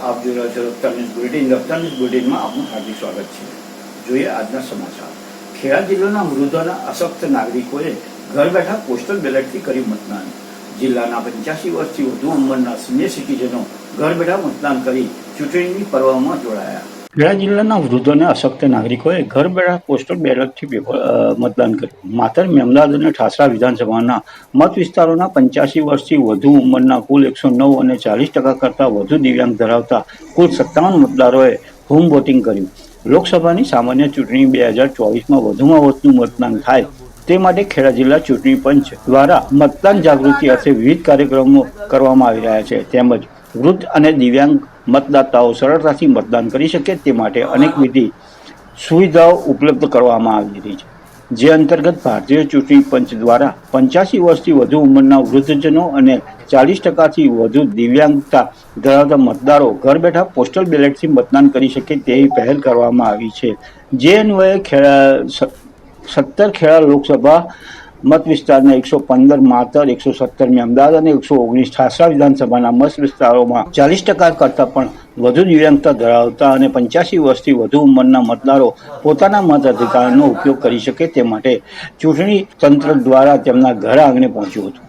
આપ જોઈ રહ્યા છો રફતાર ન્યૂઝ બુલેટિન. રફતાર ન્યૂઝ બુલેટિનમાં આપનું હાર્દિક સ્વાગત છે. જોઈએ આજના સમાચાર. ખેડા જિલ્લાના વૃદ્ધ અને અશક્ત નાગરિકોએ ઘર બેઠા પોસ્ટલ બેલેટથી કર્યું મતદાન. જિલ્લાના 85 વર્ષથી વધુ ઉંમરના સિનિયર સિટીઝનો ઘર બેઠા મતદાન કરી ચૂંટણીની પર્વમાં જોડાયા. ખેડા જિલ્લાના વૃદ્ધ અને અશક્ત નાગરિકોએ ઘર બેઠા પોસ્ટલ બેલેટથી મતદાન કર્યું. માતર, મેમદાદ અને ઠાસરા વિધાનસભાના મત વિસ્તારોના 85 વર્ષથી વધુ ઉંમરના કુલ 109 અને 40% કરતાં વધુ દિવ્યાંગ ધરાવતા કુલ 57 મતદારોએ હોમ વોટિંગ કર્યું. લોકસભાની સામાન્ય ચૂંટણી 2024માં વધુમાં વધુ મતદાન થાય તે માટે ખેડા જિલ્લા ચૂંટણી પંચ દ્વારા મતદાન જાગૃતિ અર્થે વિવિધ કાર્યક્રમો કરવામાં આવી રહ્યા છે. તેમજ વૃદ્ધ અને દિવ્યાંગ મતદાતાઓ સરળતાથી મતદાન કરી શકે તે માટે અનેકવિધ સુવિધાઓ ઉપલબ્ધ કરવામાં આવી રહી છે. જે અંતર્ગત ભારતીય ચૂંટણી પંચ દ્વારા 85 વર્ષથી વધુ ઉંમરના વૃદ્ધજનો અને 40%થી વધુ દિવ્યાંગતા ધરાવતા મતદારો ઘર બેઠા પોસ્ટલ બેલેટથી મતદાન કરી શકે તેવી પહેલ કરવામાં આવી છે. જે અન્વયે 17 ખેડા લોકસભા મત વિસ્તારના 115 માતર, 117 મેમદાદ અને 119 ઠાસરા વિધાનસભાના મત વિસ્તારોમાં 40% કરતાં પણ વધુ દિવ્યાંગતા ધરાવતા અને 85 વર્ષથી વધુ ઉંમરના મતદારો પોતાના મતાધિકારનો ઉપયોગ કરી શકે તે માટે ચૂંટણી તંત્ર દ્વારા તેમના ઘર આંગણે પહોંચ્યું હતું.